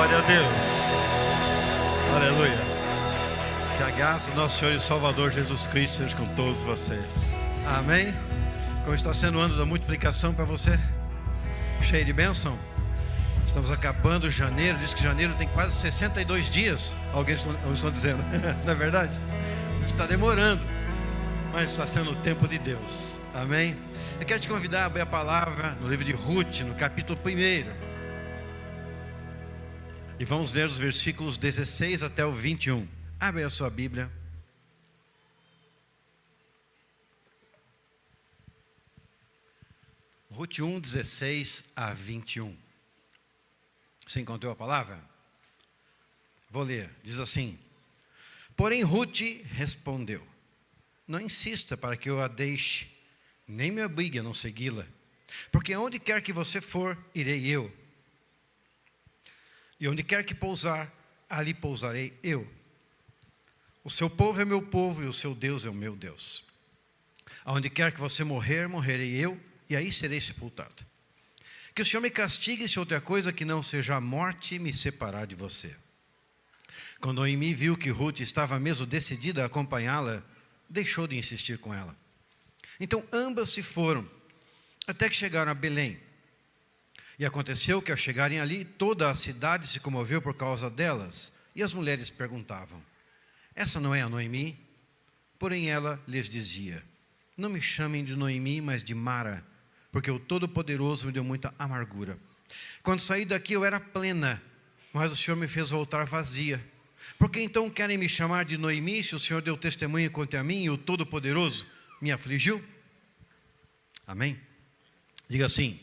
Glória a Deus. Aleluia. Que a graça do nosso Senhor e Salvador Jesus Cristo seja com todos vocês. Amém. Como está sendo o ano da multiplicação para você? Cheio de bênção? Estamos acabando janeiro. Diz que janeiro tem quase 62 dias. Alguém estão dizendo. Não é verdade? Diz que está demorando, mas está sendo o tempo de Deus. Amém. Eu quero te convidar a abrir a palavra no livro de Ruth, no capítulo 1. E vamos ler os versículos 16 até o 21. Abre a sua Bíblia. Ruth 1, 16 a 21. Você encontrou a palavra? Vou ler. Diz assim: Porém Ruth respondeu: Não insista para que eu a deixe, nem me obrigue a não segui-la, porque onde quer que você for, irei eu. E onde quer que pousar, ali pousarei eu. O seu povo é meu povo e o seu Deus é o meu Deus. Aonde quer que você morrer, morrerei eu, e aí serei sepultado. Que o Senhor me castigue se outra coisa que não seja a morte me separar de você. Quando Noemi viu que Ruth estava mesmo decidida a acompanhá-la, deixou de insistir com ela. Então ambas se foram, até que chegaram a Belém. E aconteceu que ao chegarem ali, toda a cidade se comoveu por causa delas. E as mulheres perguntavam: Essa não é a Noemi? Porém ela lhes dizia: Não me chamem de Noemi, mas de Mara, porque o Todo-Poderoso me deu muita amargura. Quando saí daqui eu era plena, mas o Senhor me fez voltar vazia. Por que então querem me chamar de Noemi, se o Senhor deu testemunho contra mim e o Todo-Poderoso me afligiu? Amém? Diga assim: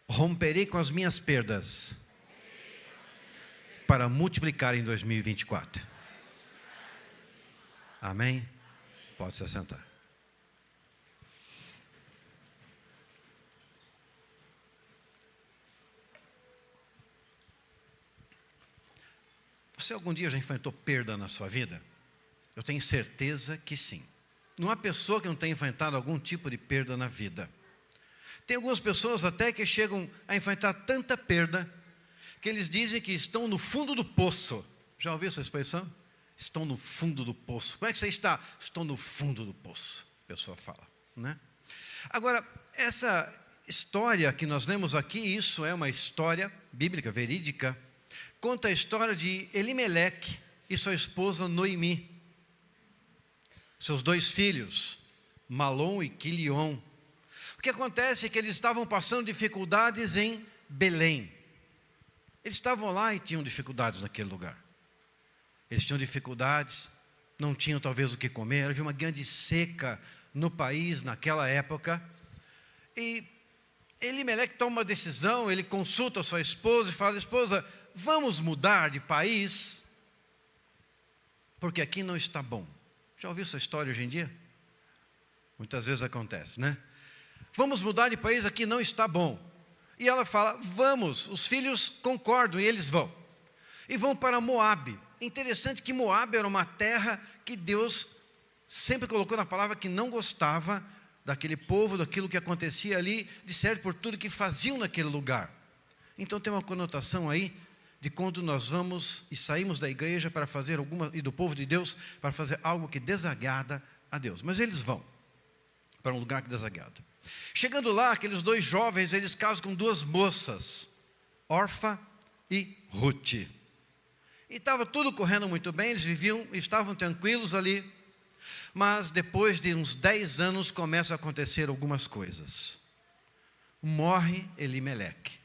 romperei com as minhas perdas para multiplicar em 2024. Amém? Pode se assentar. Você algum dia já enfrentou perda na sua vida? Eu tenho certeza que sim. Não há pessoa que não tenha enfrentado algum tipo de perda na vida. Tem algumas pessoas até que chegam a enfrentar tanta perda que eles dizem que estão no fundo do poço. Já ouviu essa expressão? Estão no fundo do poço. Como é que você está? Estou no fundo do poço, a pessoa fala, né? Agora, essa história que nós lemos aqui, isso é uma história bíblica, verídica, conta a história de Elimeleque e sua esposa Noemi, seus dois filhos, Malom e Quilion. O que acontece é que eles estavam passando dificuldades em Belém. Eles estavam lá e tinham dificuldades naquele lugar. Eles tinham dificuldades, não tinham talvez o que comer, havia uma grande seca no país naquela época. E Elimeleque toma uma decisão, ele consulta a sua esposa e fala: Esposa, vamos mudar de país, porque aqui não está bom. Já ouviu essa história hoje em dia? Muitas vezes acontece, né? Vamos mudar de país, aqui não está bom. E ela fala: vamos. Os filhos concordam e eles vão. E vão para Moabe. Interessante que Moabe era uma terra que Deus sempre colocou na palavra que não gostava daquele povo, daquilo que acontecia ali, de certo por tudo que faziam naquele lugar. Então tem uma conotação aí de quando nós vamos e saímos da igreja para fazer e do povo de Deus, para fazer algo que desagrada a Deus. Mas eles vão para um lugar que desagrada. Chegando lá, aqueles dois jovens, eles casam com duas moças, Orfa e Ruth. E estava tudo correndo muito bem, eles estavam tranquilos ali. Mas depois de uns 10 anos começam a acontecer algumas coisas. Morre Elimeleque.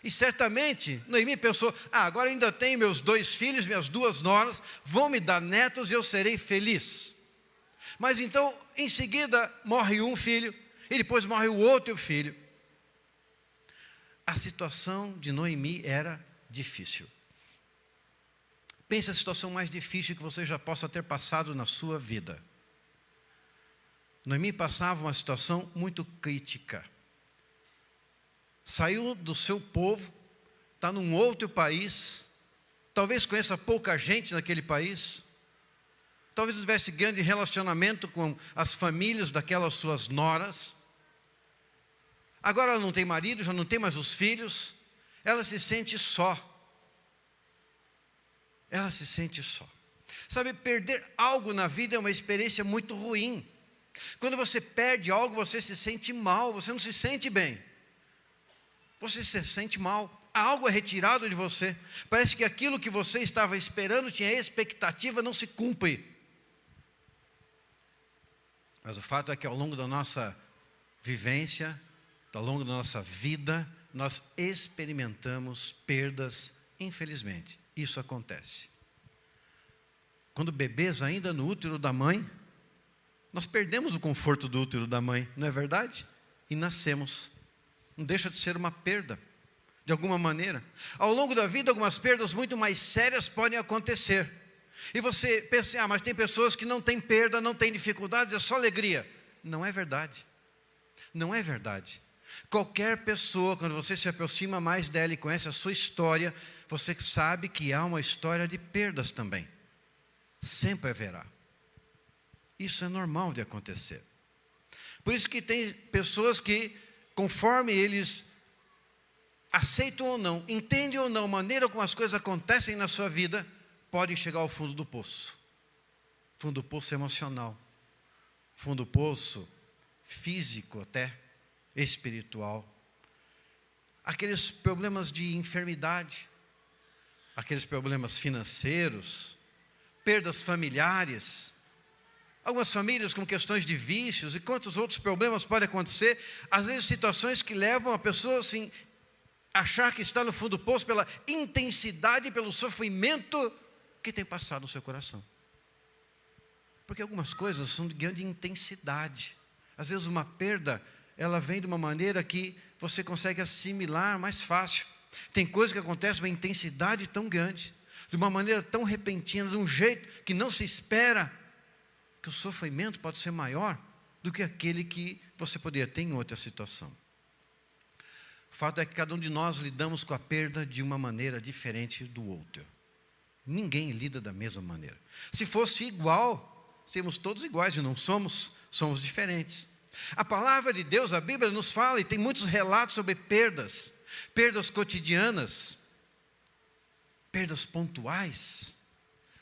E certamente Noemi pensou: agora ainda tenho meus dois filhos, minhas duas noras, vão me dar netos e eu serei feliz. Mas então, em seguida, morre um filho, e depois morre o outro filho. A situação de Noemi era difícil. Pense a situação mais difícil que você já possa ter passado na sua vida. Noemi passava uma situação muito crítica. Saiu do seu povo, está num outro país, talvez conheça pouca gente naquele país, talvez não tivesse grande relacionamento com as famílias daquelas suas noras. Agora ela não tem marido, já não tem mais os filhos, ela se sente só. ela se sente só. Sabe, perder algo na vida é uma experiência muito ruim. Quando você perde algo, você se sente mal, você não se sente bem. Você se sente mal, algo é retirado de você. Parece que aquilo que você estava esperando, tinha expectativa, não se cumpre. Mas o fato é que ao longo da nossa vivência, ao longo da nossa vida, nós experimentamos perdas, infelizmente. Isso acontece. Quando bebês ainda no útero da mãe, nós perdemos o conforto do útero da mãe, não é verdade? E nascemos. Não deixa de ser uma perda, de alguma maneira. Ao longo da vida, algumas perdas muito mais sérias podem acontecer. E você pensa, mas tem pessoas que não têm perda, não têm dificuldades, é só alegria. Não é verdade. Não é verdade. Qualquer pessoa, quando você se aproxima mais dela e conhece a sua história, você sabe que há uma história de perdas também. Sempre haverá. Isso é normal de acontecer. Por isso que tem pessoas que, conforme eles aceitam ou não, entendem ou não, a maneira como as coisas acontecem na sua vida, podem chegar ao fundo do poço. Fundo do poço emocional. Fundo do poço físico até, espiritual. Aqueles problemas de enfermidade, aqueles problemas financeiros, perdas familiares, algumas famílias com questões de vícios e quantos outros problemas podem acontecer, às vezes situações que levam a pessoa assim, achar que está no fundo do poço pela intensidade, pelo sofrimento que tem passado no seu coração. Porque algumas coisas são de grande intensidade. Às vezes uma perda, ela vem de uma maneira que você consegue assimilar mais fácil. Tem coisas que acontecem com uma intensidade tão grande, de uma maneira tão repentina, de um jeito que não se espera, que o sofrimento pode ser maior do que aquele que você poderia ter em outra situação. O fato é que cada um de nós lidamos com a perda de uma maneira diferente do outro. Ninguém lida da mesma maneira. Se fosse igual, seríamos todos iguais, e não somos, somos diferentes. A palavra de Deus, a Bíblia nos fala, e tem muitos relatos sobre perdas, perdas cotidianas, perdas pontuais,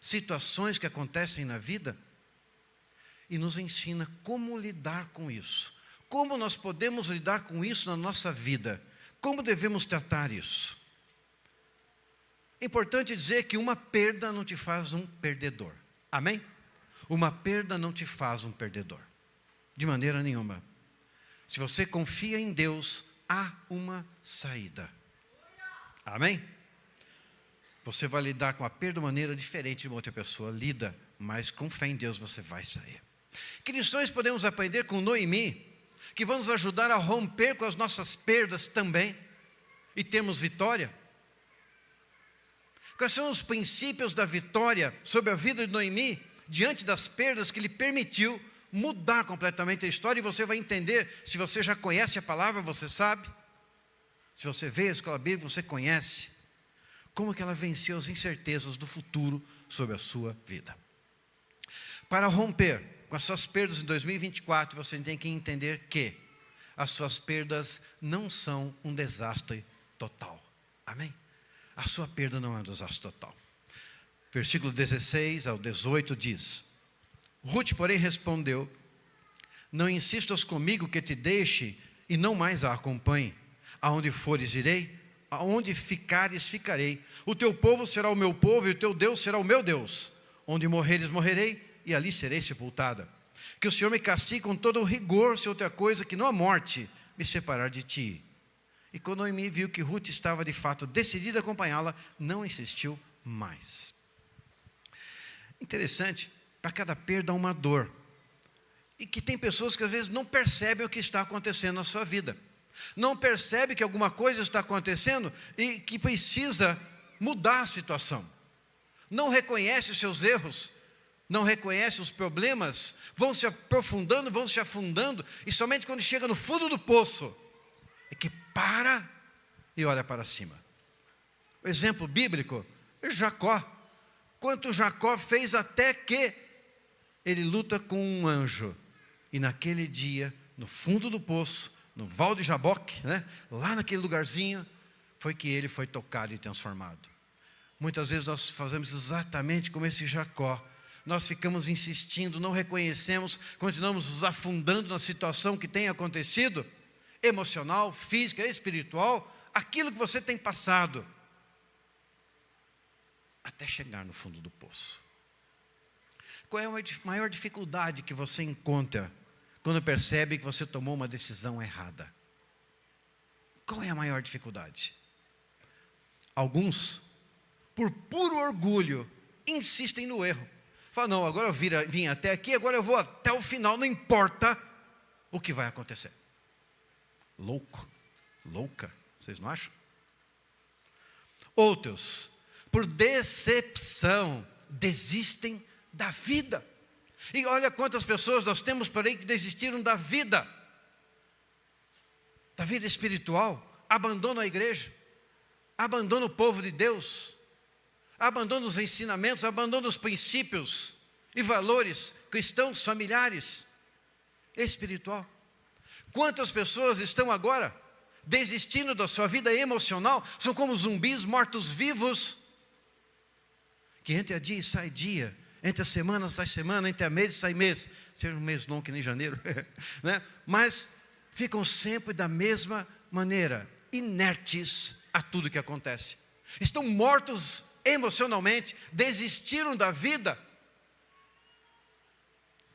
situações que acontecem na vida, e nos ensina como lidar com isso, como nós podemos lidar com isso na nossa vida, como devemos tratar isso. É importante dizer que uma perda não te faz um perdedor, amém? Uma perda não te faz um perdedor, de maneira nenhuma. Se você confia em Deus, há uma saída, amém? Você vai lidar com a perda de maneira diferente de uma outra pessoa lida, mas com fé em Deus você vai sair. Que lições podemos aprender com Noemi, que vão nos ajudar a romper com as nossas perdas também, e termos vitória? Quais são os princípios da vitória sobre a vida de Noemi, diante das perdas que lhe permitiu mudar completamente a história? E você vai entender, se você já conhece a palavra, você sabe, se você vê a escola bíblica, você conhece, como que ela venceu as incertezas do futuro sobre a sua vida. Para romper com as suas perdas em 2024, você tem que entender que as suas perdas não são um desastre total, amém? A sua perda não é um desastre total. Versículo 16 ao 18 diz: Ruth, porém, respondeu: Não insistas comigo que te deixe e não mais a acompanhe. Aonde fores, irei, aonde ficares, ficarei. O teu povo será o meu povo e o teu Deus será o meu Deus. Onde morreres, morrerei e ali serei sepultada. Que o Senhor me castigue com todo o rigor, se outra coisa que não a morte me separar de ti. E quando Noemi viu que Ruth estava de fato decidida a acompanhá-la, não insistiu mais. Interessante, para cada perda há uma dor. E que tem pessoas que às vezes não percebem o que está acontecendo na sua vida. Não percebe que alguma coisa está acontecendo e que precisa mudar a situação. Não reconhece os seus erros, não reconhece os problemas, vão se aprofundando, vão se afundando, e somente quando chega no fundo do poço, é que para e olha para cima. O exemplo bíblico é Jacó. Quanto Jacó fez até que ele luta com um anjo. E naquele dia, no fundo do poço, no Val de Jaboque, lá naquele lugarzinho, foi que ele foi tocado e transformado. Muitas vezes nós fazemos exatamente como esse Jacó. Nós ficamos insistindo, não reconhecemos, continuamos nos afundando na situação que tem acontecido, emocional, física, espiritual, aquilo que você tem passado, até chegar no fundo do poço. Qual é a maior dificuldade que você encontra quando percebe que você tomou uma decisão errada? Qual é a maior dificuldade? Alguns, por puro orgulho, insistem no erro. Falam, não, agora eu vim até aqui, agora eu vou até o final, não importa o que vai acontecer. Louco, louca, vocês não acham? Outros, por decepção, desistem da vida. E olha quantas pessoas nós temos por aí que desistiram da vida espiritual, abandonam a igreja, abandonam o povo de Deus, abandonam os ensinamentos, abandonam os princípios e valores cristãos, familiares, espiritual. Quantas pessoas estão agora desistindo da sua vida emocional, são como zumbis mortos-vivos, que entra dia e sai dia, entre a semana sai semana, entre a mês sai mês, seja um mês longo que nem janeiro, né? Mas ficam sempre da mesma maneira, inertes a tudo que acontece. Estão mortos emocionalmente, desistiram da vida.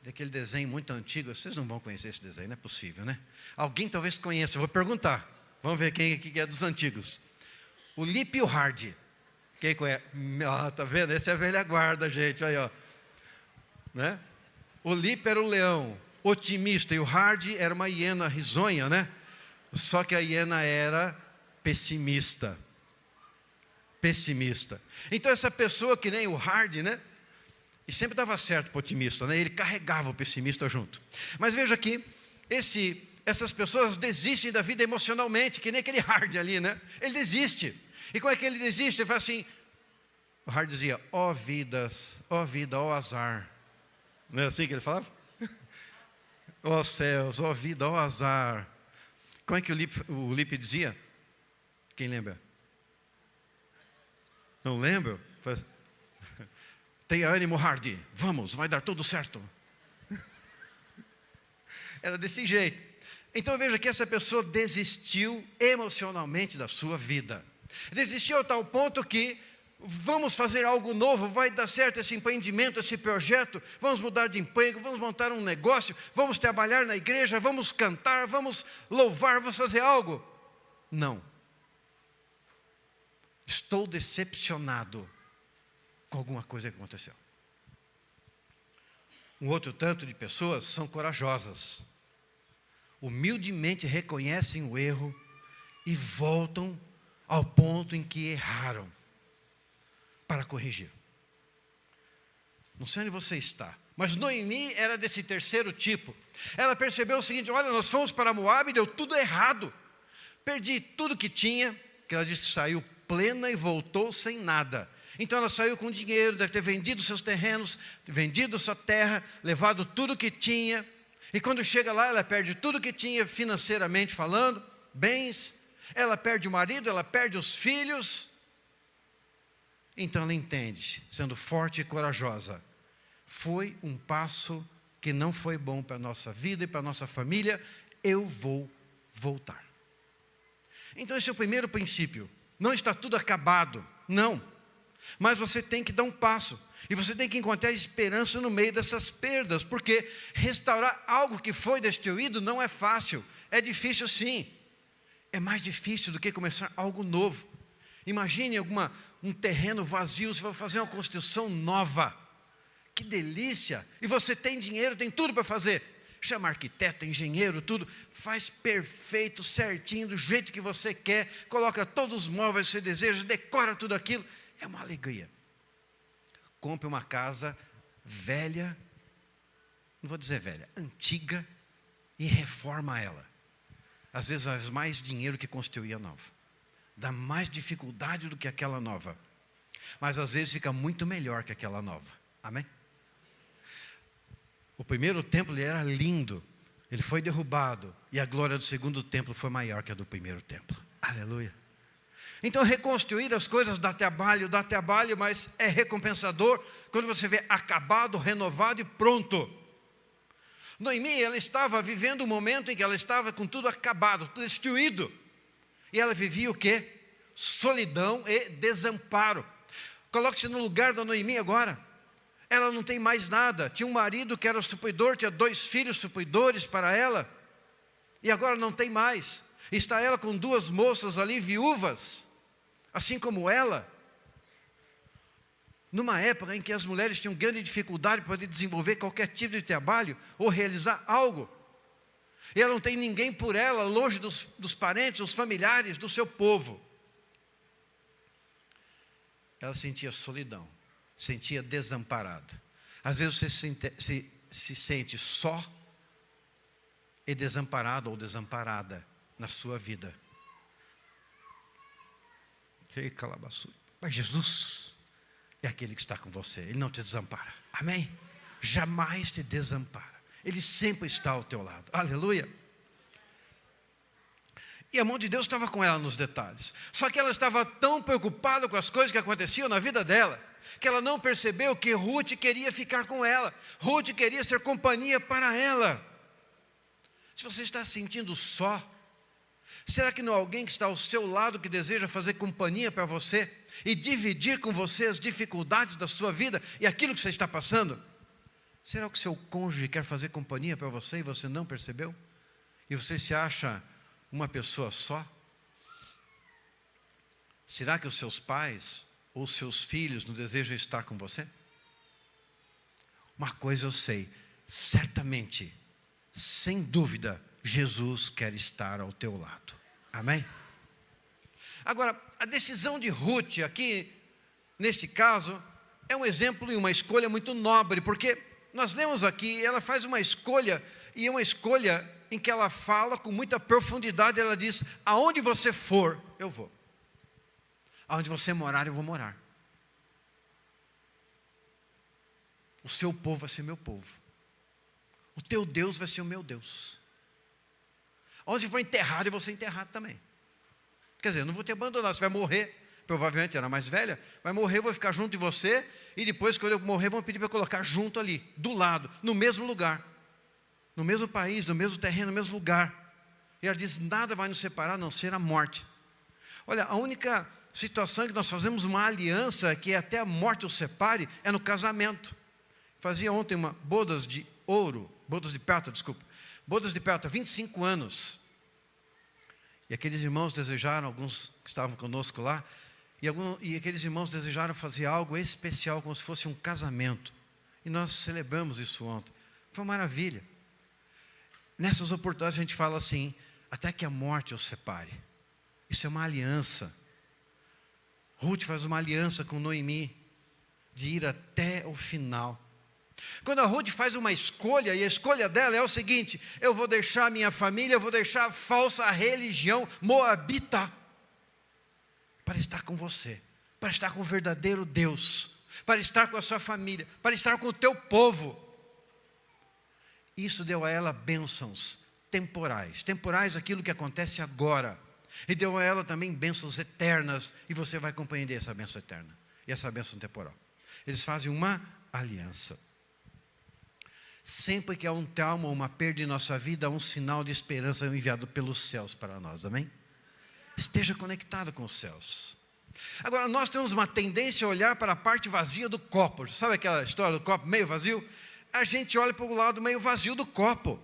Daquele desenho muito antigo, vocês não vão conhecer esse desenho, não é possível, né? Alguém talvez conheça, eu vou perguntar. Vamos ver quem aqui é dos antigos. O Lip e o Hard. Quem conhece? Tá vendo? Essa é a velha guarda, gente. Aí, ó. Né? O Lip era o leão, otimista, e o Hard era uma hiena risonha, né? Só que a hiena era pessimista. Então essa pessoa que nem o Hard, né? E sempre dava certo para o otimista, né? Ele carregava o pessimista junto. Mas veja aqui, essas pessoas desistem da vida emocionalmente, que nem aquele Hard ali, né? Ele desiste. E como é que ele desiste? Ele fala assim, o Hard dizia, ó vida, ó azar. Não é assim que ele falava? Ó céus, ó vida, ó azar. Como é que o Lippe dizia? Quem lembra? Não lembro? Tenha ânimo, Hard. Vamos, vai dar tudo certo. Era desse jeito. Então veja que essa pessoa desistiu emocionalmente da sua vida. Desistiu a tal ponto que vamos fazer algo novo, vai dar certo esse empreendimento, esse projeto, vamos mudar de emprego, vamos montar um negócio, vamos trabalhar na igreja, vamos cantar, vamos louvar, vamos fazer algo. Não. Estou decepcionado com alguma coisa que aconteceu. Um outro tanto de pessoas são corajosas. Humildemente reconhecem o erro e voltam ao ponto em que erraram para corrigir. Não sei onde você está, mas Noemi era desse terceiro tipo. Ela percebeu o seguinte, olha, nós fomos para Moabe e deu tudo errado. Perdi tudo que tinha, que ela disse que saiu plena e voltou sem nada. Então ela saiu com dinheiro, deve ter vendido seus terrenos, vendido sua terra, levado tudo que tinha. E quando chega lá, ela perde tudo que tinha financeiramente falando, bens. Ela perde o marido, ela perde os filhos. Então ela entende, sendo forte e corajosa, foi um passo que não foi bom para a nossa vida e para a nossa família, eu vou voltar. Então esse é o primeiro princípio. Não está tudo acabado, não. Mas você tem que dar um passo. E você tem que encontrar esperança no meio dessas perdas. Porque restaurar algo que foi destruído não é fácil. É difícil sim. É mais difícil do que começar algo novo. Imagine um terreno vazio, você vai fazer uma construção nova. Que delícia! E você tem dinheiro, tem tudo para fazer. Chama arquiteto, engenheiro, tudo. Faz perfeito, certinho, do jeito que você quer. Coloca todos os móveis que você deseja, decora tudo aquilo. É uma alegria. Compre uma casa velha, não vou dizer velha, antiga, e reforma ela. Às vezes faz mais dinheiro que construir a nova. Dá mais dificuldade do que aquela nova. Mas às vezes fica muito melhor que aquela nova. Amém? O primeiro templo ele era lindo. Ele foi derrubado. E a glória do segundo templo foi maior que a do primeiro templo. Aleluia. Então reconstruir as coisas dá trabalho, mas é recompensador quando você vê acabado, renovado e pronto. Noemi, ela estava vivendo um momento em que ela estava com tudo acabado, tudo destruído. E ela vivia o quê? Solidão e desamparo. Coloque-se no lugar da Noemi agora. Ela não tem mais nada. Tinha um marido que era supriidor, tinha 2 filhos supridores para ela. E agora não tem mais. Está ela com 2 moças ali, viúvas, assim como ela. Numa época em que as mulheres tinham grande dificuldade para poder desenvolver qualquer tipo de trabalho ou realizar algo. E ela não tem ninguém por ela, longe dos parentes, dos familiares, do seu povo. Ela sentia solidão, sentia desamparada. Às vezes você se sente só e desamparado ou desamparada na sua vida. Mas Jesus é aquele que está com você, Ele não te desampara, amém? Jamais te desampara, Ele sempre está ao teu lado, aleluia. E a mão de Deus estava com ela nos detalhes, só que ela estava tão preocupada com as coisas que aconteciam na vida dela, que ela não percebeu que Ruth queria ficar com ela, Ruth queria ser companhia para ela. Se você está se sentindo só, será que não há alguém que está ao seu lado que deseja fazer companhia para você e dividir com você as dificuldades da sua vida e aquilo que você está passando? Será que o seu cônjuge quer fazer companhia para você e você não percebeu? E você se acha uma pessoa só? Será que os seus pais ou seus filhos não desejam estar com você? Uma coisa eu sei, certamente, sem dúvida, Jesus quer estar ao teu lado, amém? Agora, a decisão de Ruth aqui, neste caso, é um exemplo e uma escolha muito nobre, porque nós lemos aqui, ela faz uma escolha, e é uma escolha em que ela fala com muita profundidade, ela diz, aonde você for, eu vou. Aonde você morar, eu vou morar. O seu povo vai ser meu povo. O teu Deus vai ser o meu Deus. Onde for enterrado, eu vou ser enterrado também. Quer dizer, eu não vou te abandonar, você vai morrer, provavelmente era mais velha, vai morrer, eu vou ficar junto de você, e depois quando eu morrer, vão pedir para eu colocar junto ali, do lado, no mesmo lugar, no mesmo país, no mesmo terreno, no mesmo lugar. E ela diz, nada vai nos separar, a não ser a morte. Olha, a única situação em que nós fazemos uma aliança, que até a morte os separe, é no casamento. Fazia ontem bodas de prata, 25 anos. E aqueles irmãos desejaram, alguns que estavam conosco lá, e aqueles irmãos desejaram fazer algo especial, como se fosse um casamento. E nós celebramos isso ontem. Foi uma maravilha. Nessas oportunidades a gente fala assim, até que a morte os separe. Isso é uma aliança. Ruth faz uma aliança com Noemi, de ir até o final. Quando a Ruth faz uma escolha, e a escolha dela é o seguinte, eu vou deixar minha família, eu vou deixar a falsa religião moabita, para estar com você, para estar com o verdadeiro Deus, para estar com a sua família, para estar com o teu povo. Isso deu a ela bênçãos temporais, aquilo que acontece agora, e deu a ela também bênçãos eternas, e você vai compreender essa bênção eterna, e essa bênção temporal. Eles fazem uma aliança. Sempre que há um trauma ou uma perda em nossa vida, há um sinal de esperança enviado pelos céus para nós, amém? Esteja conectado com os céus. Agora, nós temos uma tendência a olhar para a parte vazia do copo. Sabe aquela história do copo meio vazio? A gente olha para o lado meio vazio do copo.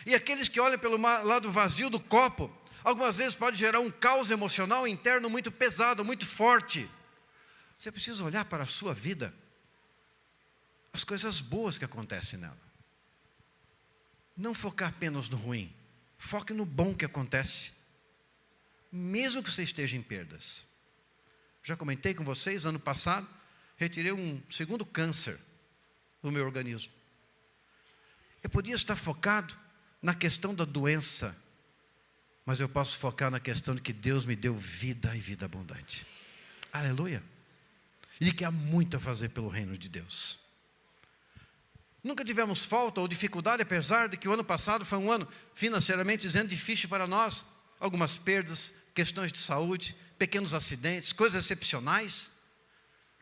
E aqueles que olham pelo lado vazio do copo, algumas vezes pode gerar um caos emocional interno muito pesado, muito forte. Você precisa olhar para a sua vida, as coisas boas que acontecem nela. Não focar apenas no ruim, foque no bom que acontece, mesmo que você esteja em perdas. Já comentei com vocês, ano passado, retirei um segundo câncer do meu organismo. Eu podia estar focado na questão da doença, mas eu posso focar na questão de que Deus me deu vida e vida abundante. Aleluia! E que há muito a fazer pelo reino de Deus. Nunca tivemos falta ou dificuldade, apesar de que o ano passado foi um ano, financeiramente dizendo, difícil para nós. Algumas perdas, questões de saúde, pequenos acidentes, coisas excepcionais,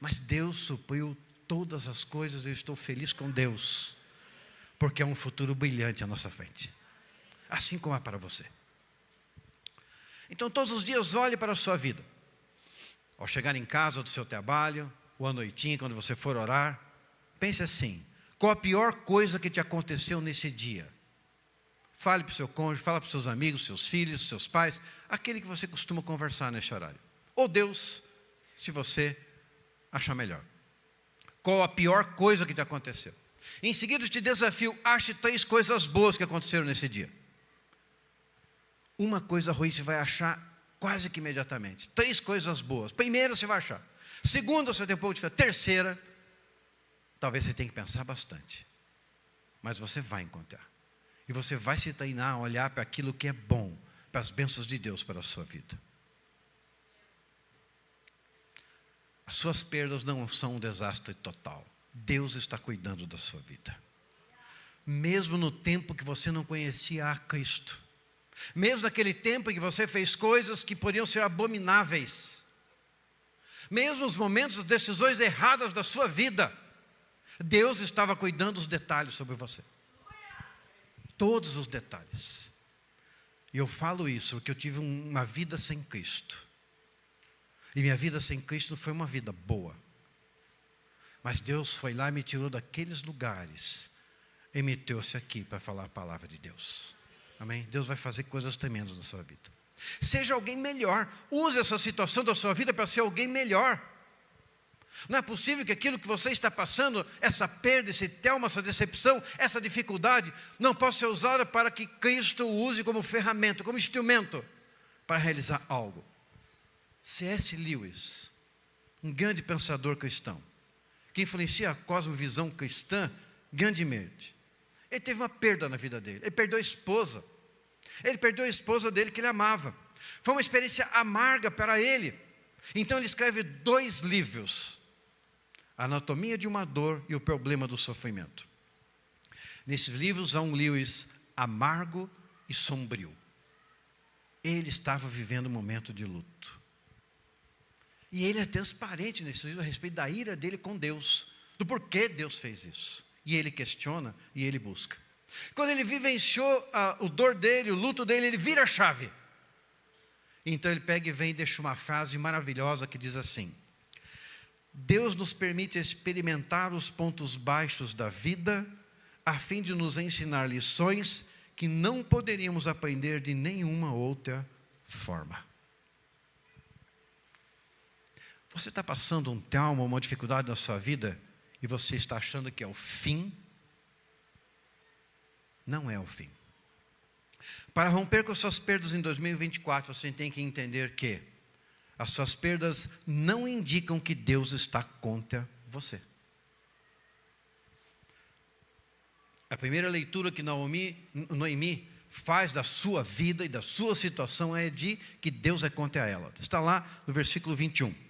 mas Deus supriu todas as coisas. Eu estou feliz com Deus, porque é um futuro brilhante à nossa frente, assim como é para você. Então todos os dias olhe para a sua vida, ao chegar em casa do seu trabalho, ou à noitinha, quando você for orar, pense assim: qual a pior coisa que te aconteceu nesse dia? Fale para o seu cônjuge, fale para os seus amigos, seus filhos, seus pais, aquele que você costuma conversar nesse horário. Ou Deus, se você achar melhor. Qual a pior coisa que te aconteceu? Em seguida, te desafio, ache 3 coisas boas que aconteceram nesse dia. Uma coisa ruim você vai achar quase que imediatamente. 3 coisas boas. Primeira você vai achar. Segunda você tem um pouco de diferença. Terceira, talvez você tenha que pensar bastante. Mas você vai encontrar. E você vai se treinar a olhar para aquilo que é bom, para as bênçãos de Deus para a sua vida. As suas perdas não são um desastre total. Deus está cuidando da sua vida. Mesmo no tempo que você não conhecia a Cristo. Mesmo naquele tempo em que você fez coisas que poderiam ser abomináveis. Mesmo nos momentos das decisões erradas da sua vida. Deus estava cuidando dos detalhes sobre você. Todos os detalhes. E eu falo isso porque eu tive uma vida sem Cristo. E minha vida sem Cristo não foi uma vida boa. Mas Deus foi lá e me tirou daqueles lugares e me trouxe aqui para falar a palavra de Deus. Amém? Deus vai fazer coisas tremendas na sua vida. Seja alguém melhor. Use essa situação da sua vida para ser alguém melhor. Não é possível que aquilo que você está passando, essa perda, esse trauma, essa decepção, essa dificuldade, não possa ser usada para que Cristo o use como ferramenta, como instrumento para realizar algo. C.S. Lewis, um grande pensador cristão, que influencia a cosmovisão cristã grandemente. Ele teve uma perda na vida dele. Ele perdeu a esposa. Ele perdeu a esposa dele que ele amava. Foi uma experiência amarga para ele. Então ele escreve 2 livros. A Anatomia de uma Dor e o Problema do Sofrimento. Nesses livros há um Lewis amargo e sombrio. Ele estava vivendo um momento de luto. E ele é transparente nesse livro a respeito da ira dele com Deus. Do porquê Deus fez isso. E ele questiona e ele busca. Quando ele vivenciou o dor dele, o luto dele, ele vira a chave. Então ele pega e vem e deixa uma frase maravilhosa que diz assim: Deus nos permite experimentar os pontos baixos da vida, a fim de nos ensinar lições que não poderíamos aprender de nenhuma outra forma. Você está passando um trauma, uma dificuldade na sua vida, e você está achando que é o fim? Não é o fim. Para romper com as suas perdas em 2024, você tem que entender que as suas perdas não indicam que Deus está contra você. A primeira leitura que Noemi faz da sua vida e da sua situação é de que Deus é contra ela. Está lá no versículo 21.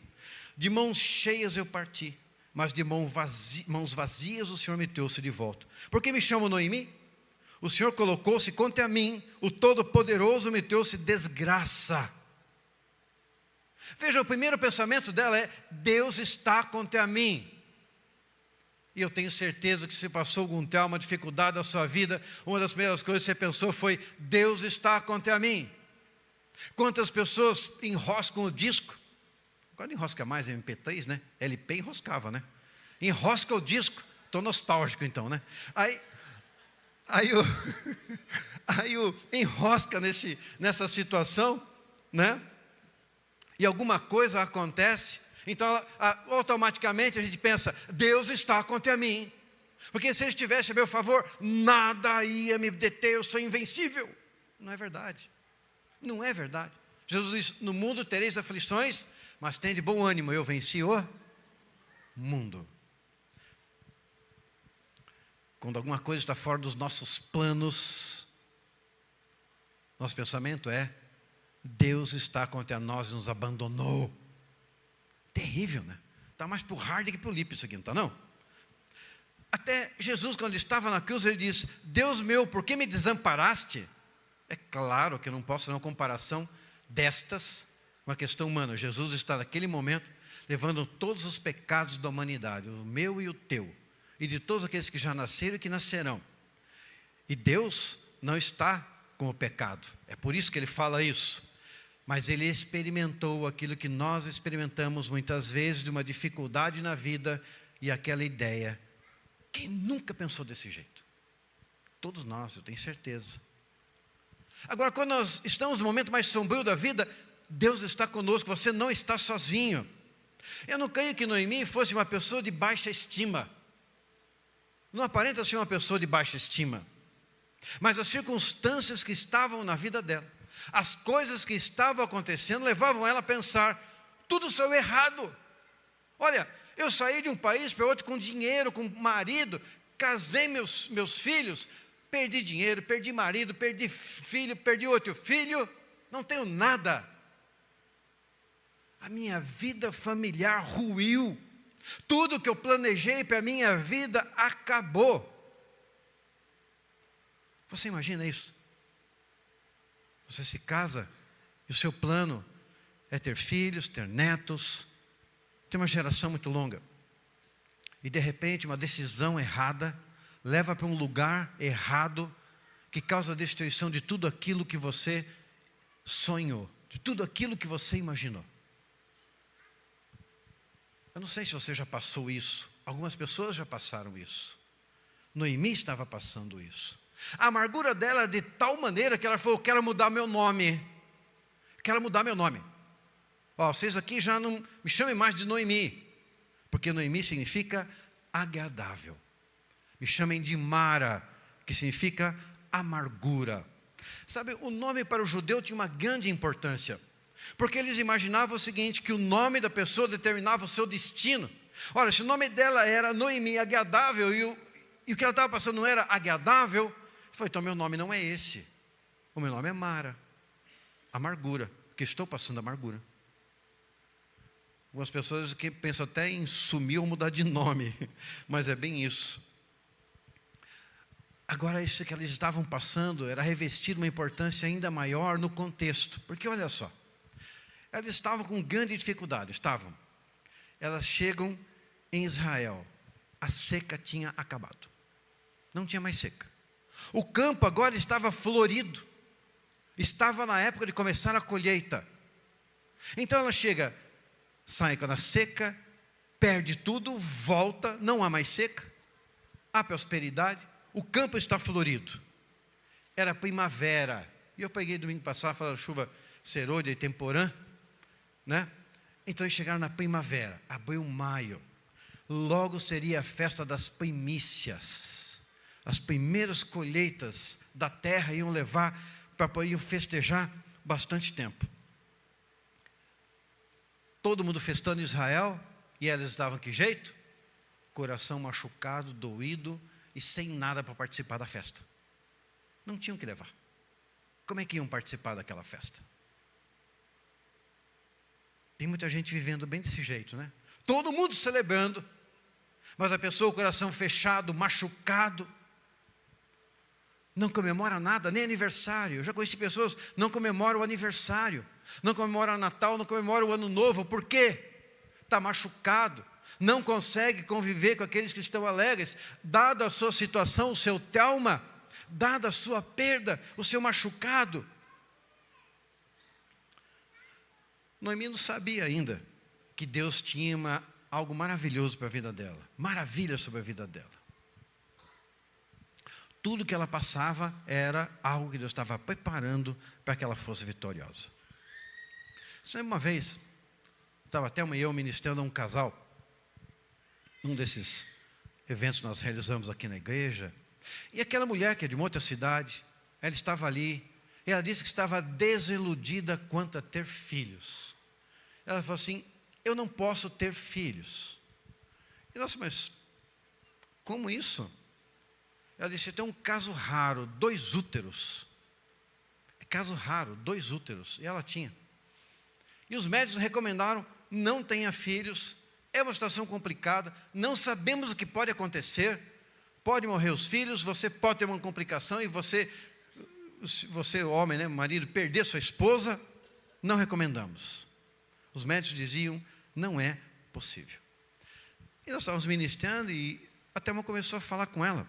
De mãos cheias eu parti, mas de mãos vazias o Senhor me trouxe de volta. Por que me chamo Noemi? O Senhor colocou-se contra mim, o Todo-Poderoso me trouxe desgraça. Veja, o primeiro pensamento dela é: Deus está contra mim. E eu tenho certeza que se passou algum trauma, dificuldade na sua vida, uma das primeiras coisas que você pensou foi: Deus está contra mim. Quantas pessoas enroscam o disco? Agora não enrosca mais MP3, né? LP enroscava, né? Enrosca o disco. Estou nostálgico então, né? Aí enrosca nessa situação, né? E alguma coisa acontece. Então automaticamente a gente pensa: Deus está contra mim. Porque se Ele estivesse a meu favor, nada ia me deter, eu sou invencível. Não é verdade. Não é verdade. Jesus diz: no mundo tereis aflições, mas tem de bom ânimo, eu venci o mundo. Quando alguma coisa está fora dos nossos planos, nosso pensamento é: Deus está contra nós e nos abandonou. Terrível, né? Está mais para o hard que para o lip isso aqui, não está não? Até Jesus, quando ele estava na cruz, ele diz: Deus meu, por que me desamparaste? É claro que eu não posso fazer uma comparação destas uma questão humana. Jesus está naquele momento levando todos os pecados da humanidade, o meu e o teu, e de todos aqueles que já nasceram e que nascerão. E Deus não está com o pecado, é por isso que ele fala isso. Mas ele experimentou aquilo que nós experimentamos muitas vezes, de uma dificuldade na vida, e aquela ideia. Quem nunca pensou desse jeito? Todos nós, eu tenho certeza. Agora, quando nós estamos no momento mais sombrio da vida, Deus está conosco, você não está sozinho. Eu não creio que Noemi fosse uma pessoa de baixa estima. Não aparenta ser uma pessoa de baixa estima. Mas as circunstâncias que estavam na vida dela, as coisas que estavam acontecendo, levavam ela a pensar: tudo saiu errado. Olha, eu saí de um país para outro com dinheiro, com marido, casei meus filhos, perdi dinheiro, perdi marido, perdi filho, perdi outro filho, não tenho nada. A minha vida familiar ruiu. Tudo que eu planejei para a minha vida acabou. Você imagina isso? Você se casa e o seu plano é ter filhos, ter netos, ter uma geração muito longa. E de repente uma decisão errada leva para um lugar errado que causa a destruição de tudo aquilo que você sonhou, de tudo aquilo que você imaginou. Eu não sei se você já passou isso. Algumas pessoas já passaram isso. Noemi estava passando isso. A amargura dela era de tal maneira que ela falou: quero mudar meu nome. Quero mudar meu nome. Ó, vocês aqui já não me chamem mais de Noemi, porque Noemi significa agradável. Me chamem de Mara, que significa amargura. Sabe, o nome para o judeu tinha uma grande importância, porque eles imaginavam o seguinte, que o nome da pessoa determinava o seu destino. Olha, se o nome dela era Noemi, agradável, e o que ela estava passando não era agradável, foi: então meu nome não é esse. O meu nome é Mara, amargura, porque estou passando amargura. Algumas pessoas que pensam até em sumir ou mudar de nome, mas é bem isso. Agora, isso que eles estavam passando era revestido uma importância ainda maior no contexto, porque olha só, elas estavam com grande dificuldade, elas chegam em Israel, a seca tinha acabado, não tinha mais seca, o campo agora estava florido, estava na época de começar a colheita. Então ela chega, sai na seca, perde tudo, volta, não há mais seca, há prosperidade, o campo está florido. Era primavera, e eu peguei domingo passado, falando chuva serôdia e temporã, né? Então eles chegaram na primavera, abril, maio, logo seria a festa das primícias, as primeiras colheitas da terra iam levar para poder festejar bastante tempo. Todo mundo festando em Israel, e elas estavam que jeito? Coração machucado, doído e sem nada para participar da festa. Não tinham que levar. Como é que iam participar daquela festa? Tem muita gente vivendo bem desse jeito, né? Todo mundo celebrando, mas a pessoa, o coração fechado, machucado, não comemora nada, nem aniversário. Eu já conheci pessoas que não comemoram o aniversário, não comemoram o Natal, não comemoram o Ano Novo. Por quê? Está machucado, não consegue conviver com aqueles que estão alegres, dada a sua situação, o seu trauma, dada a sua perda, o seu machucado. Noemi não sabia ainda que Deus tinha algo maravilhoso para a vida dela, maravilha sobre a vida dela. Tudo que ela passava era algo que Deus estava preparando para que ela fosse vitoriosa. Sempre uma vez, estava até eu ministrando a um casal, um desses eventos que nós realizamos aqui na igreja, e aquela mulher que é de uma outra cidade, ela estava ali, e ela disse que estava desiludida quanto a ter filhos. Ela falou assim: eu não posso ter filhos. E nós, mas como isso? Ela disse: tem um caso raro, 2 úteros. É caso raro, 2 úteros. E ela tinha. E os médicos recomendaram: não tenha filhos, é uma situação complicada, não sabemos o que pode acontecer, pode morrer os filhos, você pode ter uma complicação e você homem, né, marido, perder sua esposa, não recomendamos. Os médicos diziam, não é possível. E nós estávamos ministrando e a Thelma começou a falar com ela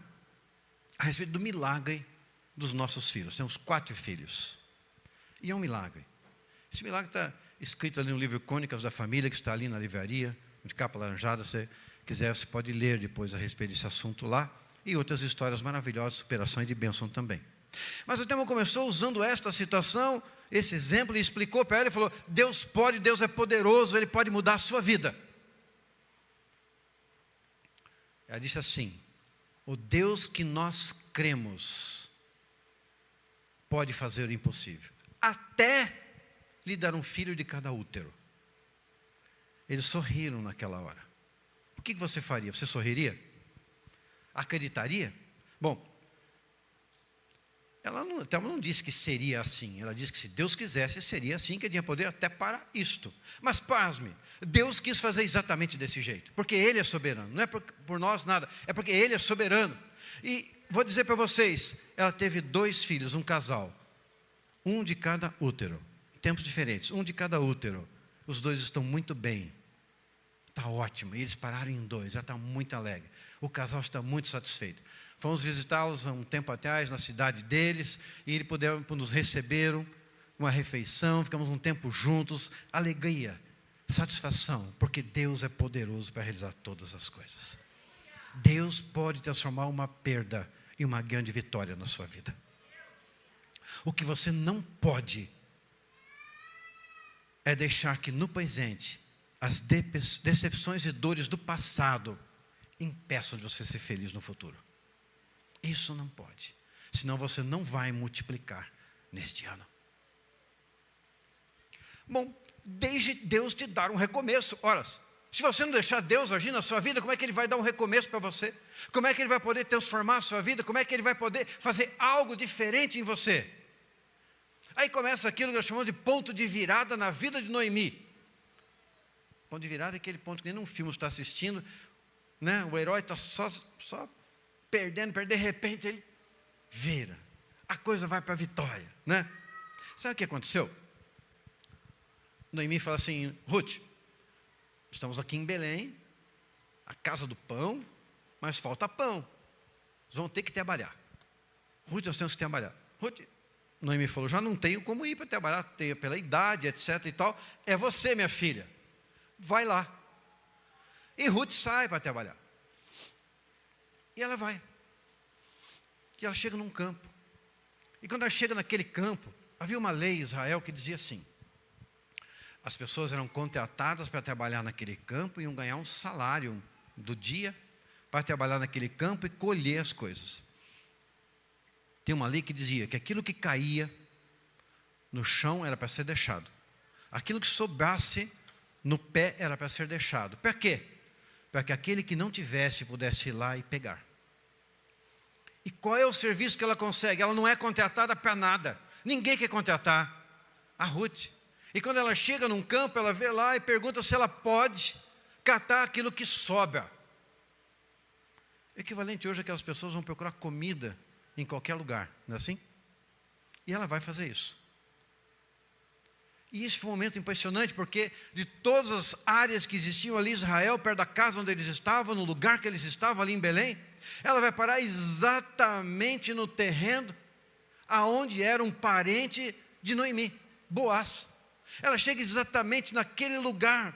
a respeito do milagre dos nossos filhos. Temos 4 filhos. E é um milagre. Esse milagre está escrito ali no livro Crônicas da Família, que está ali na livraria, de capa laranjada. Se quiser, você pode ler depois a respeito desse assunto lá. E outras histórias maravilhosas de superação e de bênção também. Mas a Thelma começou usando esta situação, esse exemplo, e explicou para ela e falou, Deus pode, Deus é poderoso, Ele pode mudar a sua vida. Ela disse assim, o Deus que nós cremos pode fazer o impossível, até lhe dar um filho de cada útero. Eles sorriram naquela hora. O que você faria? Você sorriria? Acreditaria? Bom, ela não disse que seria assim. Ela disse que se Deus quisesse, seria assim, que ele tinha poder até para isto. Mas pasme, Deus quis fazer exatamente desse jeito, porque Ele é soberano. Não é por nós nada, é porque Ele é soberano. E vou dizer para vocês, ela teve 2 filhos, um casal. Um de cada útero. Tempos diferentes, um de cada útero. Os 2 estão muito bem. Está ótimo. E eles pararam em 2, já está muito alegre. O casal está muito satisfeito. Fomos visitá-los há um tempo atrás na cidade deles, e eles nos receberam uma refeição, ficamos um tempo juntos, alegria, satisfação, porque Deus é poderoso para realizar todas as coisas. Deus pode transformar uma perda em uma grande vitória na sua vida. O que você não pode é deixar que no presente as decepções e dores do passado impeçam de você ser feliz no futuro. Isso não pode. Senão você não vai multiplicar neste ano. Bom, deixe Deus te dar um recomeço. Ora, se você não deixar Deus agir na sua vida, como é que Ele vai dar um recomeço para você? Como é que Ele vai poder transformar a sua vida? Como é que Ele vai poder fazer algo diferente em você? Aí começa aquilo que nós chamamos de ponto de virada na vida de Noemi. Ponto de virada é aquele ponto que nem num filme você está assistindo, né? O herói está só perdendo, de repente ele vira. A coisa vai para a vitória, né? Sabe o que aconteceu? Noemi fala assim, Ruth, estamos aqui em Belém, a casa do pão, mas falta pão. Vocês vão ter que trabalhar. Ruth, nós temos que trabalhar. Ruth, Noemi falou, já não tenho como ir para trabalhar, tenho pela idade, etc. e tal. É você, minha filha. Vai lá. E Ruth sai para trabalhar. E ela vai. E ela chega num campo. E quando ela chega naquele campo, havia uma lei em Israel que dizia assim, as pessoas eram contratadas para trabalhar naquele campo e iam ganhar um salário do dia para trabalhar naquele campo e colher as coisas. Tem uma lei que dizia que aquilo que caía no chão era para ser deixado. Aquilo que sobrasse no pé era para ser deixado. Para quê? Para que aquele que não tivesse pudesse ir lá e pegar. E qual é o serviço que ela consegue? Ela não é contratada para nada. Ninguém quer contratar a Ruth. E quando ela chega num campo, ela vê lá e pergunta se ela pode catar aquilo que sobra. O equivalente hoje é que as pessoas vão procurar comida em qualquer lugar, não é assim? E ela vai fazer isso. E isso foi um momento impressionante, porque de todas as áreas que existiam ali em Israel, perto da casa onde eles estavam, no lugar que eles estavam ali em Belém, ela vai parar exatamente no terreno aonde era um parente de Noemi, Boaz. Ela chega exatamente naquele lugar.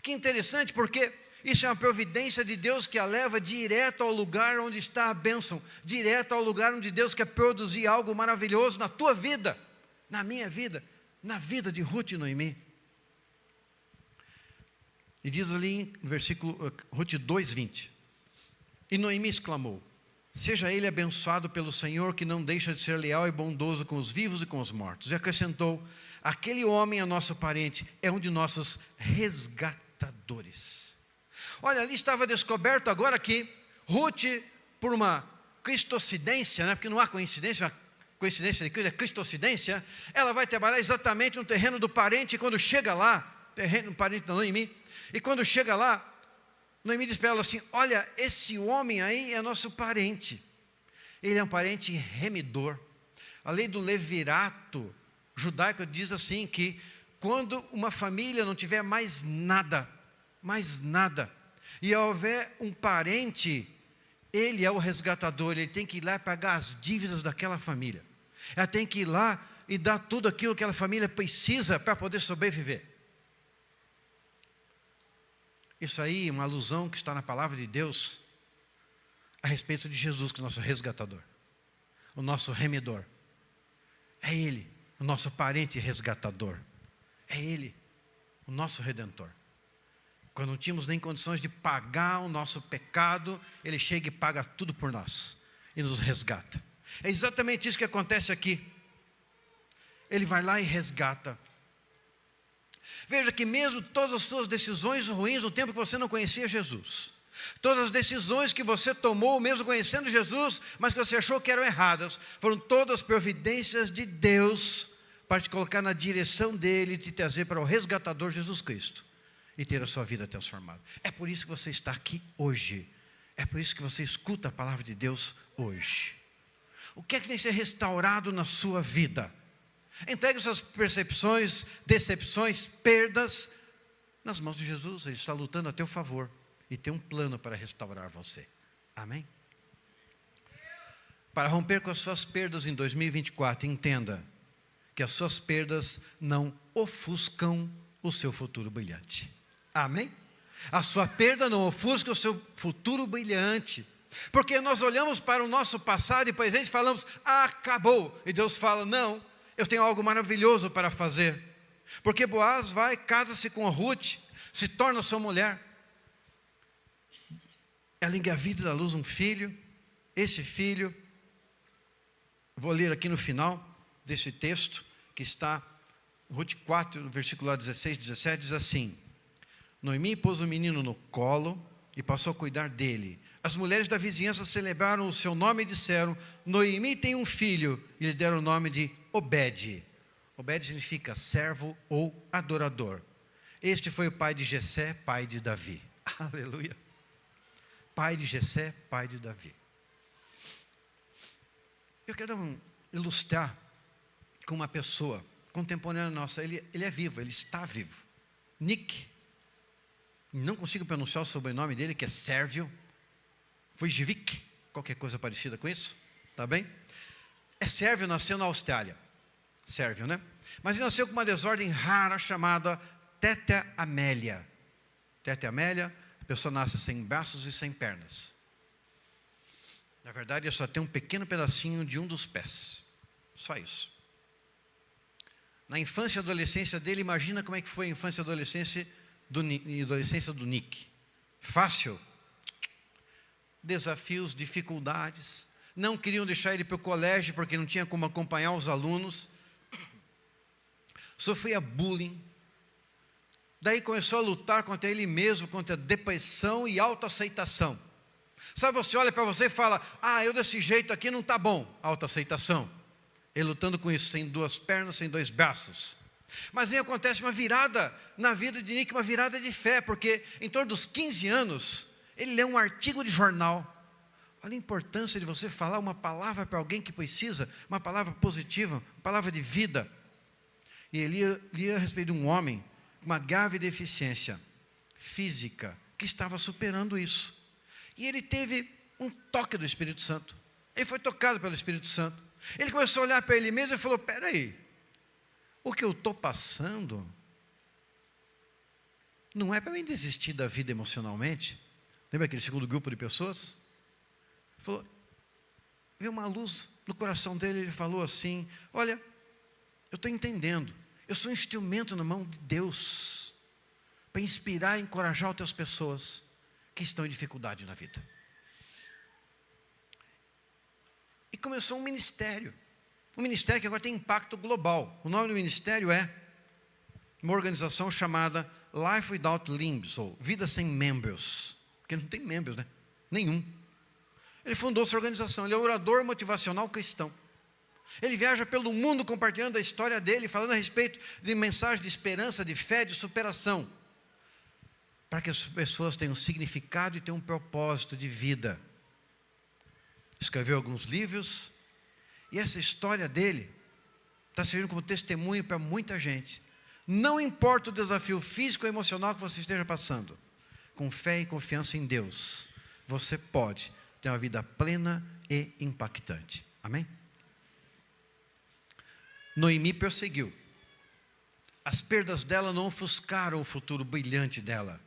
Que interessante, porque isso é uma providência de Deus que a leva direto ao lugar onde está a bênção, direto ao lugar onde Deus quer produzir algo maravilhoso na tua vida, na minha vida, na vida de Ruth e Noemi. E diz ali no versículo Ruth 2:20, e Noemi exclamou, seja ele abençoado pelo Senhor, que não deixa de ser leal e bondoso com os vivos e com os mortos. E acrescentou, aquele homem é nosso parente, é um de nossos resgatadores. Olha, ali estava descoberto agora que Ruth, por uma cristocidência, né, porque não há coincidência, uma coincidência de Cristo, é cristocidência, ela vai trabalhar exatamente no terreno do parente, e quando chega lá, terreno do parente da Noemi, e quando chega lá, Noemi diz para ela assim, olha, esse homem aí é nosso parente, ele é um parente remidor. A lei do levirato judaico diz assim, que quando uma família não tiver mais nada, e houver um parente, ele é o resgatador, ele tem que ir lá e pagar as dívidas daquela família. Ela tem que ir lá e dar tudo aquilo que aquela família precisa para poder sobreviver. Isso aí é uma alusão que está na palavra de Deus a respeito de Jesus, que é o nosso resgatador, o nosso remidor. É Ele, o nosso parente resgatador. É Ele, o nosso redentor. Quando não tínhamos nem condições de pagar o nosso pecado, Ele chega e paga tudo por nós e nos resgata. É exatamente isso que acontece aqui. Ele vai lá e resgata. Veja que mesmo todas as suas decisões ruins no tempo que você não conhecia Jesus, todas as decisões que você tomou mesmo conhecendo Jesus, mas que você achou que eram erradas, foram todas providências de Deus para te colocar na direção dele e te trazer para o resgatador Jesus Cristo e ter a sua vida transformada. É por isso que você está aqui hoje. É por isso que você escuta a palavra de Deus hoje. O que é que tem que ser restaurado na sua vida? Entregue suas percepções, decepções, perdas nas mãos de Jesus. Ele está lutando a teu favor e tem um plano para restaurar você. Amém? Para romper com as suas perdas em 2024, entenda que as suas perdas não ofuscam o seu futuro brilhante. Amém? A sua perda não ofusca o seu futuro brilhante. Porque nós olhamos para o nosso passado e presente e falamos, acabou. E Deus fala, não, eu tenho algo maravilhoso para fazer. Porque Boaz vai, casa-se com a Ruth, se torna sua mulher. Ela engravida da luz um filho. Esse filho, vou ler aqui no final desse texto, que está em Ruth 4, no versículo 16, 17, diz assim: Noemi pôs o menino no colo e passou a cuidar dele. As mulheres da vizinhança celebraram o seu nome e disseram, Noemi tem um filho, e lhe deram o nome de Obed. Obed significa servo ou adorador. Este foi o pai de Jessé, pai de Davi. Aleluia. Pai de Jessé, pai de Davi. Eu quero ilustrar com uma pessoa contemporânea nossa. Ele é vivo, ele está vivo. Nick. Não consigo pronunciar o sobrenome dele, que é Sérvio. Foi Jivik, qualquer coisa parecida com isso, tá bem? É sérvio, nasceu na Austrália. Sérvio, né? Mas ele nasceu com uma desordem rara chamada tetramélia. Tetramélia, a pessoa nasce sem braços e sem pernas. Na verdade, ele só tem um pequeno pedacinho de um dos pés. Só isso. Na infância e adolescência dele, imagina como é que foi a infância e adolescência do Nick. Fácil? Desafios, dificuldades. Não queriam deixar ele para o colégio porque não tinha como acompanhar os alunos. Sofria bullying. Daí começou a lutar contra ele mesmo, contra depressão e autoaceitação. Sabe, você olha para você e fala, eu desse jeito aqui não está bom. Autoaceitação. Ele lutando com isso, sem duas pernas, sem dois braços. Mas aí acontece uma virada na vida de Nick, uma virada de fé, porque em torno dos 15 anos, ele lê um artigo de jornal. Olha a importância de você falar uma palavra para alguém que precisa, uma palavra positiva, uma palavra de vida. E ele lia a respeito de um homem com uma grave deficiência física, que estava superando isso. E ele teve um toque do Espírito Santo. Ele foi tocado pelo Espírito Santo. Ele começou a olhar para ele mesmo e falou, peraí, o que eu estou passando não é para mim desistir da vida emocionalmente. Lembra aquele segundo grupo de pessoas? Ele falou, veio uma luz no coração dele, ele falou assim, olha, eu estou entendendo, eu sou um instrumento na mão de Deus, para inspirar e encorajar outras pessoas que estão em dificuldade na vida. E começou um ministério que agora tem impacto global. O nome do ministério é uma organização chamada Life Without Limbs, ou Vida Sem Membros, porque não tem membros, né? Nenhum. Ele fundou essa organização, ele é orador motivacional cristão. Ele viaja pelo mundo compartilhando a história dele, falando a respeito de mensagens de esperança, de fé, de superação, para que as pessoas tenham significado e tenham um propósito de vida. Escreveu alguns livros, e essa história dele está servindo como testemunho para muita gente. Não importa o desafio físico ou emocional que você esteja passando, com fé e confiança em Deus, você pode ter uma vida plena e impactante. Amém? Noemi prosseguiu. As perdas dela não ofuscaram o futuro brilhante dela,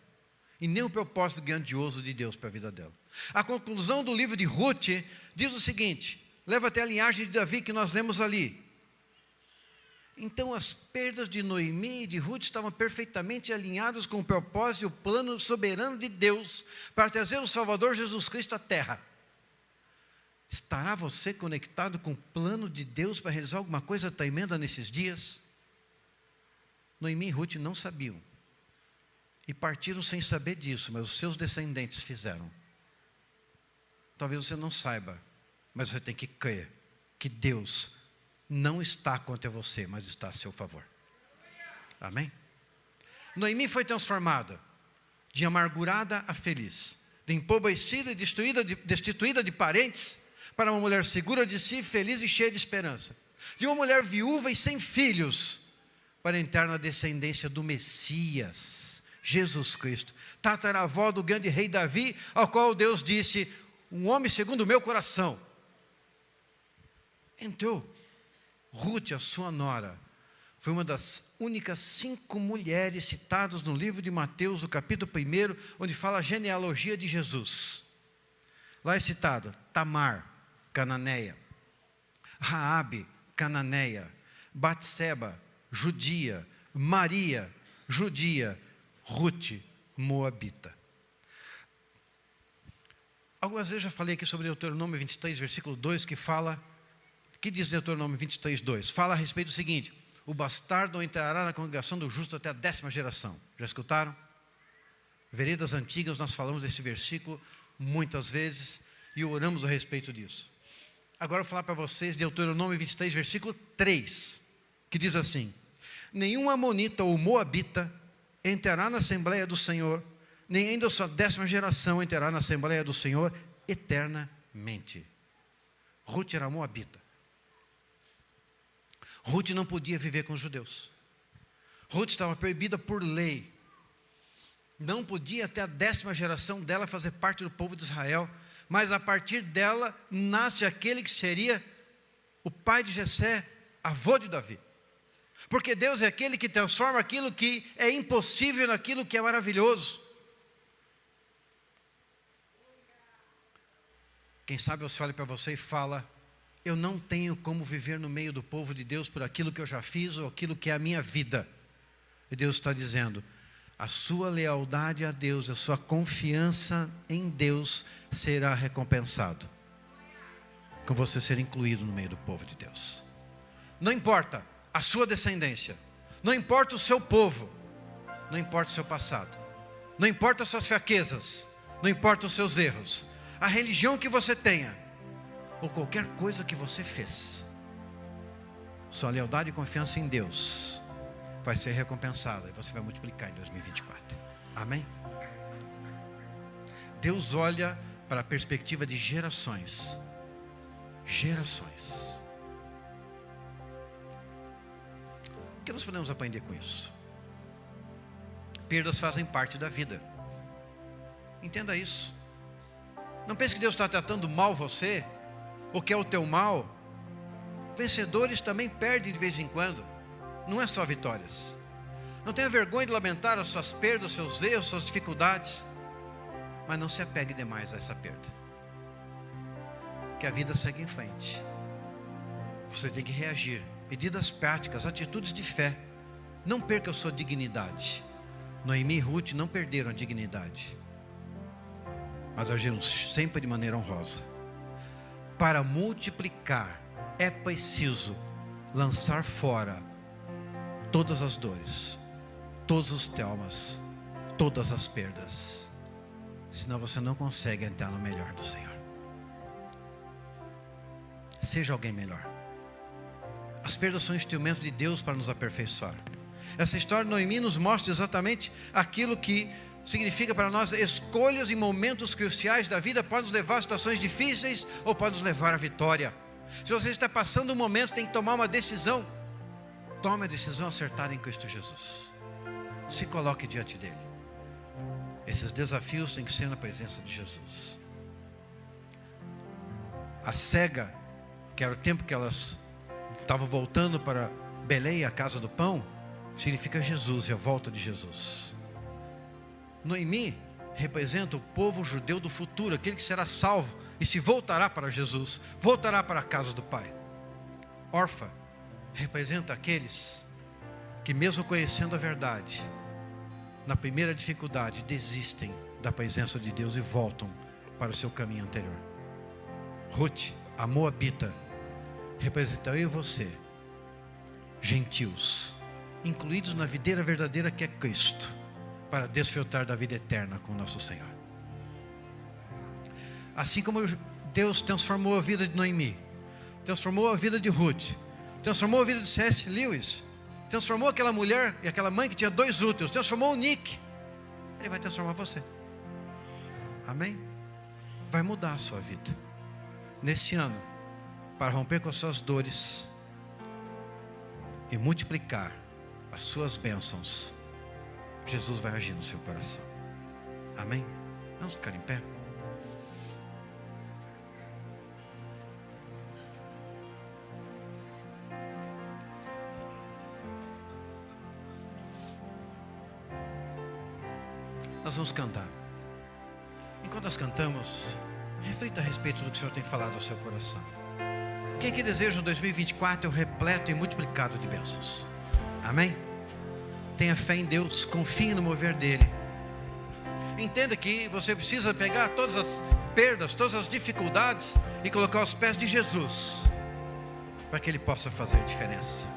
e nem o propósito grandioso de Deus para a vida dela. A conclusão do livro de Ruth diz o seguinte, leva até a linhagem de Davi que nós lemos ali. Então as perdas de Noemi e de Ruth estavam perfeitamente alinhadas com o propósito e o plano soberano de Deus para trazer o Salvador Jesus Cristo à terra. Estará você conectado com o plano de Deus para realizar alguma coisa tremenda nesses dias? Noemi e Ruth não sabiam. E partiram sem saber disso, mas os seus descendentes fizeram. Talvez você não saiba, mas você tem que crer que Deus não está contra você, mas está a seu favor. Amém? Noemi foi transformada de amargurada a feliz, de empobrecida e destituída de parentes, para uma mulher segura de si, feliz e cheia de esperança. De uma mulher viúva e sem filhos, para entrar na descendência do Messias, Jesus Cristo, tataravó do grande rei Davi, ao qual Deus disse, um homem segundo o meu coração. Entrou. Ruth, a sua nora, foi uma das únicas 5 mulheres citadas no livro de Mateus, no capítulo 1, onde fala a genealogia de Jesus. Lá é citada Tamar, cananeia, Raabe, cananeia, Batseba, judia, Maria, judia, Ruth, moabita. Algumas vezes já falei aqui sobre Deuteronômio 23, versículo 2, que diz Deuteronômio 23, 2? Fala a respeito do seguinte, o bastardo não entrará na congregação do justo até a 10ª geração. Já escutaram? Veredas antigas, nós falamos desse versículo muitas vezes e oramos a respeito disso. Agora eu vou falar para vocês Deuteronômio 23, versículo 3, que diz assim, nenhum amonita ou moabita entrará na Assembleia do Senhor, nem ainda a sua 10ª geração entrará na Assembleia do Senhor eternamente. Ruth era moabita. Ruth não podia viver com os judeus. Ruth estava proibida por lei. Não podia até a 10ª geração dela fazer parte do povo de Israel, mas a partir dela nasce aquele que seria o pai de Jessé, avô de Davi. Porque Deus é aquele que transforma aquilo que é impossível naquilo que é maravilhoso. Quem sabe você olha para você e fala, eu não tenho como viver no meio do povo de Deus por aquilo que eu já fiz ou aquilo que é a minha vida. E Deus está dizendo, a sua lealdade a Deus, a sua confiança em Deus será recompensado com você ser incluído no meio do povo de Deus. Não importa a sua descendência, não importa o seu povo, não importa o seu passado, não importa as suas fraquezas, não importa os seus erros, a religião que você tenha, ou qualquer coisa que você fez, sua lealdade e confiança em Deus vai ser recompensada e você vai multiplicar em 2024. Amém? Deus olha para a perspectiva de gerações. Gerações. O que nós podemos aprender com isso? Perdas fazem parte da vida. Entenda isso. Não pense que Deus está tratando mal você, ou que é o teu mal. Vencedores também perdem de vez em quando. Não é só vitórias. Não tenha vergonha de lamentar as suas perdas, os seus erros, suas dificuldades. Mas não se apegue demais a essa perda. Que a vida segue em frente. Você tem que reagir. Medidas práticas, atitudes de fé. Não perca a sua dignidade. Noemi e Ruth não perderam a dignidade, mas agiram sempre de maneira honrosa. Para multiplicar, é preciso lançar fora todas as dores, todos os traumas, todas as perdas. Senão você não consegue entrar no melhor do Senhor. Seja alguém melhor. As perdas são instrumentos de Deus para nos aperfeiçoar. Essa história de Noemi nos mostra exatamente aquilo que significa para nós. Escolhas em momentos cruciais da vida podem nos levar a situações difíceis ou podem nos levar à vitória. Se você está passando um momento, tem que tomar uma decisão. Tome a decisão acertada em Cristo Jesus. Se coloque diante dele. Esses desafios têm que ser na presença de Jesus. A cega, que era o tempo que elas estavam voltando para Belém, a casa do pão, significa Jesus e a volta de Jesus. Noemi representa o povo judeu do futuro, aquele que será salvo e se voltará para Jesus, voltará para a casa do Pai. Orfa representa aqueles que, mesmo conhecendo a verdade, na primeira dificuldade, desistem da presença de Deus e voltam para o seu caminho anterior. Ruth, a Moabita, representa eu e você, gentios, incluídos na videira verdadeira que é Cristo, para desfrutar da vida eterna com o nosso Senhor. Assim como Deus transformou a vida de Noemi, transformou a vida de Ruth, transformou a vida de C.S. Lewis, transformou aquela mulher e aquela mãe que tinha 2 úteros, transformou o Nick, Ele vai transformar você. Amém? Vai mudar a sua vida. Nesse ano, para romper com as suas dores e multiplicar as suas bênçãos, Jesus vai agir no seu coração. Amém? Vamos ficar em pé. Nós vamos cantar. Enquanto nós cantamos, reflita a respeito do que o Senhor tem falado ao seu coração. Quem que deseja um 2024 repleto e multiplicado de bênçãos? Amém? Tenha fé em Deus, confie no mover dEle. Entenda que você precisa pegar todas as perdas, todas as dificuldades e colocar aos pés de Jesus, para que Ele possa fazer diferença.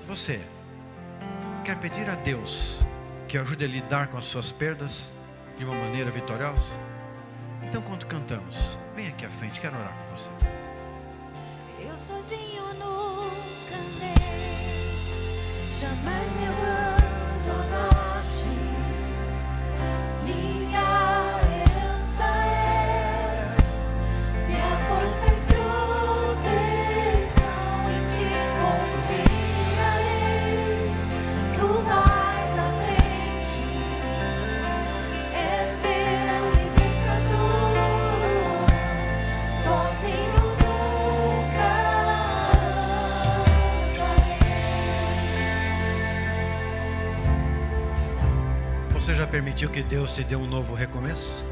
Você quer pedir a Deus que ajude a lidar com as suas perdas de uma maneira vitoriosa? Então, quando cantamos, vem aqui à frente, quero orar por você. Eu sozinho nunca andei, jamais me abandonaste. Minha herança és, minha força e proteção. Em ti confiarei, tu vais à frente, és meu libertador. Sozinho nunca andarei. Você já permitiu que Deus te dê um novo recomeço?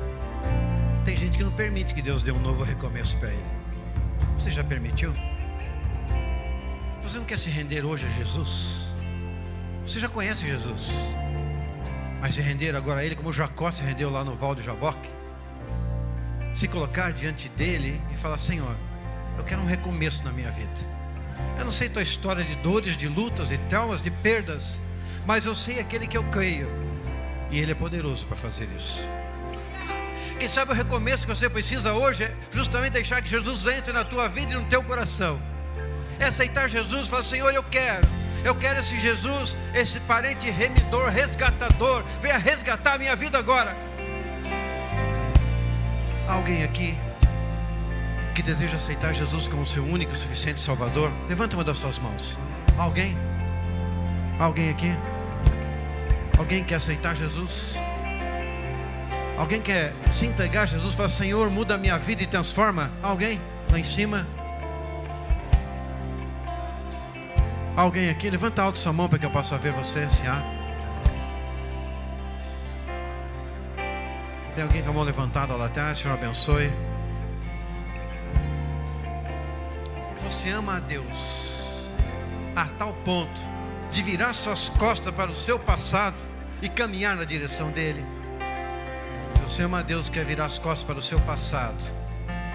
Tem gente que não permite que Deus dê um novo recomeço para ele. Você já permitiu? Você não quer se render hoje a Jesus? Você já conhece Jesus, mas se render agora a Ele como Jacó se rendeu lá no Val de Jaboque? Se colocar diante dEle e falar: Senhor, eu quero um recomeço na minha vida. Eu não sei tua história de dores, de lutas, de traumas, de perdas, mas eu sei aquele que eu creio, e Ele é poderoso para fazer isso. Quem sabe o recomeço que você precisa hoje é justamente deixar que Jesus entre na tua vida e no teu coração. É aceitar Jesus e falar: Senhor, eu quero esse Jesus, esse parente remidor, resgatador, venha resgatar a minha vida agora. Alguém aqui que deseja aceitar Jesus como seu único e suficiente Salvador? Levanta uma das suas mãos. Alguém? Alguém aqui? Alguém quer aceitar Jesus? Alguém quer se entregar a Jesus e falar: Senhor, muda a minha vida e transforma? Alguém? Lá em cima? Alguém aqui? Levanta alto sua mão para que eu possa ver você, se há. Tem alguém com a mão levantada lá atrás? Senhor abençoe. Você ama a Deus a tal ponto de virar suas costas para o seu passado e caminhar na direção dele? Se você ama a Deus, quer virar as costas para o seu passado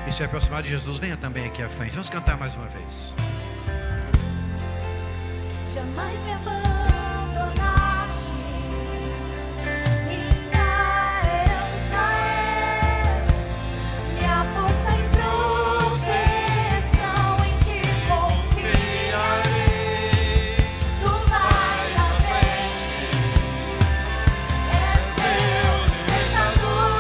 e se aproximar de Jesus, venha também aqui à frente. Vamos cantar mais uma vez. Jamais me abandonaste, minha herança és, minha força e proteção. Em ti confiarei, tu vais à frente, és meu libertador.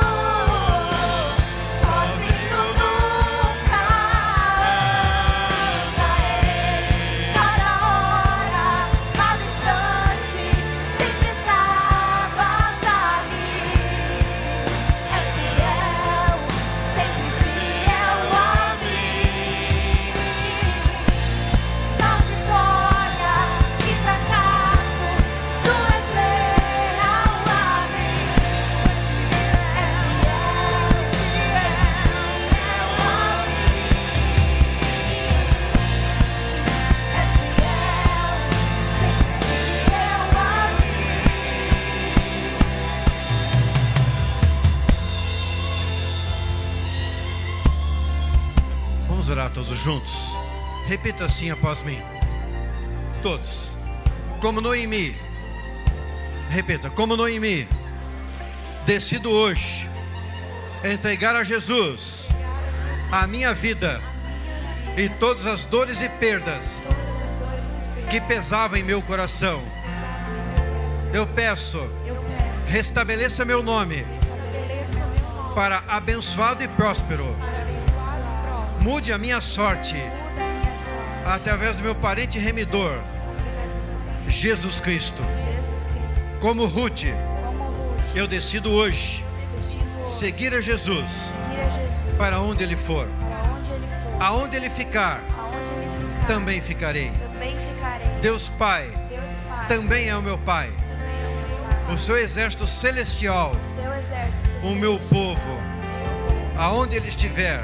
Sozinho nunca andarei. orar todos juntos? Repita assim após mim. Todos. Como Noemi. Repita, como Noemi. Decido hoje entregar a Jesus a minha vida e todas as dores e perdas que pesavam em meu coração. Eu peço, restabeleça meu nome para abençoado e próspero. Mude a minha sorte através do meu parente remidor, Jesus Cristo. Como Ruth, eu decido hoje seguir a Jesus para onde Ele for. Aonde Ele ficar, também ficarei. Deus Pai também é o meu Pai. O seu exército celestial, o meu povo, aonde Ele estiver,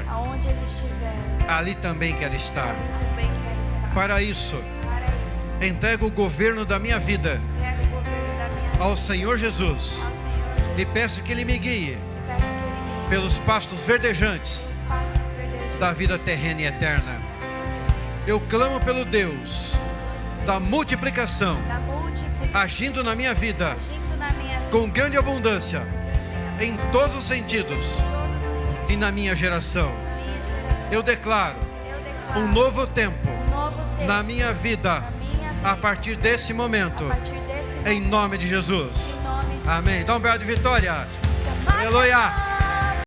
ali também quero estar. Para isso, entrego o governo da minha vida ao Senhor Jesus e peço que Ele me guie pelos pastos verdejantes da vida terrena e eterna. Eu clamo pelo Deus da multiplicação, agindo na minha vida com grande abundância, em todos os sentidos e na minha geração. Eu declaro um novo tempo na minha vida a partir desse momento, em nome de Jesus. Amém. Dá um brado de vitória. Aleluia.